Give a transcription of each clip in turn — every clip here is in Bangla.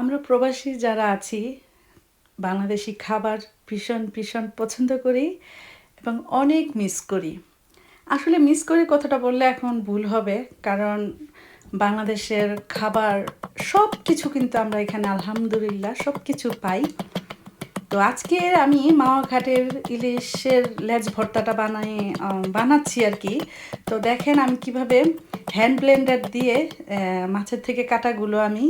আমরা প্রবাসী যারা আছি বাংলাদেশি খাবার ভীষণ ভীষণ পছন্দ করি এবং অনেক মিস করি। আসলে মিস করি কথাটা বললে এখন ভুল হবে, কারণ বাংলাদেশের খাবার সব কিছু কিন্তু আমরা এখানে আলহামদুলিল্লাহ সব কিছু পাই। তো আজকে আমি মাওয়া ঘাটের ইলিশের লেজ ভর্তাটা বানাচ্ছি আর কি। তো দেখেন আমি কিভাবে হ্যান্ড ব্লেন্ডার দিয়ে মাছের থেকে কাটাগুলো আমি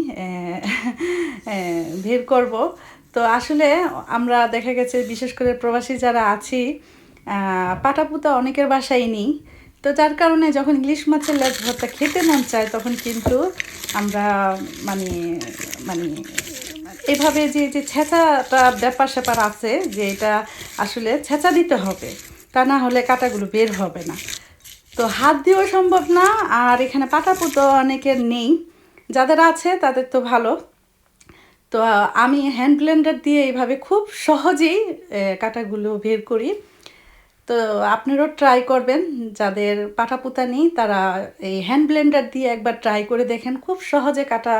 বের করব। তো আসলে আমরা দেখা গেছে বিশেষ করে প্রবাসী যারা আছি পাটাপুতা অনেকের বাসায় নেই। তো যার কারণে যখন ইলিশ মাছের লেজ ভর্তা খেতে মন চায় তখন কিন্তু আমরা মানে মানে এভাবে যে ছেঁচাটা ব্যাপার স্যাপার আছে, যে এটা আসলে ছেঁচা দিতে হবে, তা না হলে কাঁটাগুলো বের হবে না। তো হাত দিয়েও সম্ভব না, আর এখানে পাটাপুতো অনেকের নেই, যাদের আছে তাদের তো ভালো। তো আমি হ্যান্ড ব্লেন্ডার দিয়ে এইভাবে খুব সহজেই কাঁটাগুলো বের করি। তো আপনারাও ট্রাই করবেন, যাদের পাটাপুতা নেই তারা এই হ্যান্ড ব্লেন্ডার দিয়ে একবার ট্রাই করে দেখেন, খুব সহজে কাটা,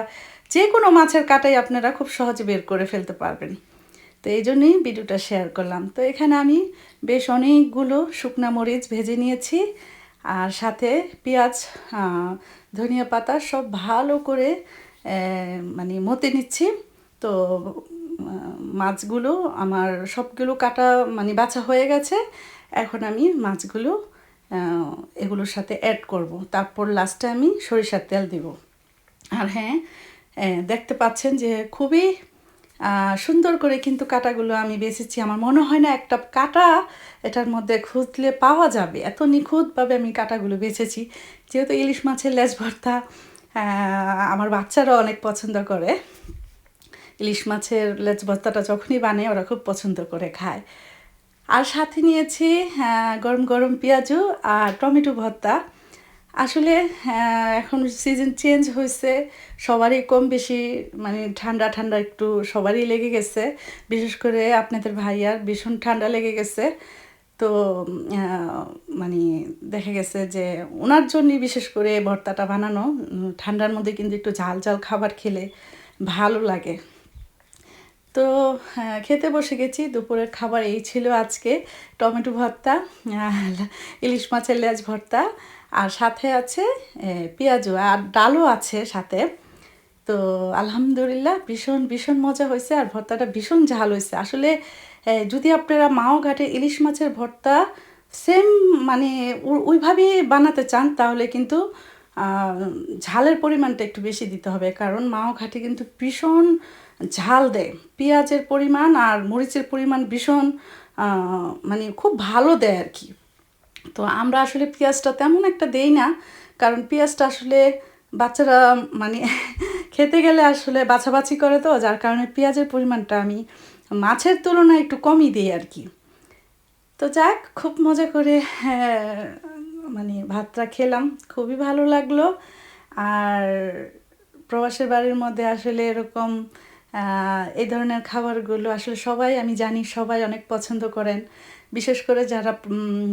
যে কোনো মাছের কাটাই আপনারা খুব সহজে বের করে ফেলতে পারবেন। তো এই জন্যই ভিডিওটা শেয়ার করলাম। তো এখানে আমি বেশ অনেকগুলো শুকনা মরিচ ভেজে নিয়েছি, আর সাথে পেঁয়াজ, ধনিয়া পাতা সব ভালো করে মানে মতে নিচ্ছি। তো মাছগুলো আমার সবগুলো কাটা মানে বাছা হয়ে গেছে। এখন আমি মাছগুলো এগুলোর সাথে অ্যাড করব, তারপর লাস্টে আমি সরিষার তেল দিব। আর হ্যাঁ, দেখতে পাচ্ছেন যে খুবই সুন্দর করে কিন্তু কাটাগুলো আমি বেছেছি। আমার মনে হয় না একটা কাটা এটার মধ্যে খুঁজলে পাওয়া যাবে, এত নিখুঁতভাবে আমি কাটাগুলো বেছেছি। যেহেতু ইলিশ মাছের লেজ ভর্তা আমার বাচ্চারা অনেক পছন্দ করে, ইলিশ মাছের লেজ ভর্তাটা যখনই বানায় ওরা খুব পছন্দ করে খায়। আর সাথে নিয়েছি গরম গরম পেঁয়াজু আর টমেটো ভর্তা। আসলে এখন সিজন চেঞ্জ হয়েছে, সবারই কম বেশি মানে ঠান্ডা ঠান্ডা একটু সবারই লেগে গেছে, বিশেষ করে আপনাদের ভাইয়ার ভীষণ ঠান্ডা লেগে গেছে। তো মানে দেখা গেছে যে ওনার জন্যই বিশেষ করে ভর্তাটা বানানো। ঠান্ডার মধ্যে কিন্তু একটু ঝাল ঝাল খাবার খেলে ভালো লাগে। তো খেতে বসে গেছি। দুপুরের খাবার এই ছিল আজকে, টমেটো ভর্তা, ইলিশ মাছের লেজ ভর্তা, আর সাথে আছে পেঁয়াজু, আর ডালও আছে সাথে। তো আলহামদুলিল্লাহ ভীষণ ভীষণ মজা হয়েছে, আর ভর্তাটা ভীষণ ঝাল হয়েছে। আসলে যদি আপনারা মাও ঘাটে ইলিশ মাছের ভর্তা সেম মানে ওইভাবেই বানাতে চান, তাহলে কিন্তু ঝালের পরিমাণটা একটু বেশি দিতে হবে, কারণ মাও ঘাটে কিন্তু ভীষণ ঝাল দেয়। পেঁয়াজের পরিমাণ আর মরিচের পরিমাণ ভীষণ মানে খুব ভালো দেয় আর কি। তো আমরা আসলে পেঁয়াজটা তেমন একটা দেই না, কারণ পেঁয়াজটা আসলে বাচ্চারা মানে খেতে গেলে আসলে বাছাবাছি করে, তো যার কারণে পেঁয়াজের পরিমাণটা আমি মাছের তুলনায় একটু কমই দিই আর কি। তো যাক, খুব মজা করে মানে ভাতটা খেলাম, খুবই ভালো লাগলো। আর প্রবাসের বাড়ির মধ্যে আসলে এরকম এই ধরনের খাবারগুলো আসলে সবাই, আমি জানি সবাই অনেক পছন্দ করেন, বিশেষ করে যারা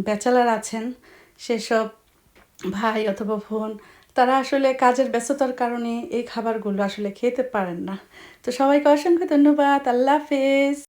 ব্যাচেলার আছেন, সেসব ভাই অথবা বোন, তারা আসলে কাজের ব্যস্ততার কারণে এই খাবারগুলো আসলে খেতে পারেন না। তো সবাইকে অসংখ্য ধন্যবাদ। আল্লাহ হাফেজ।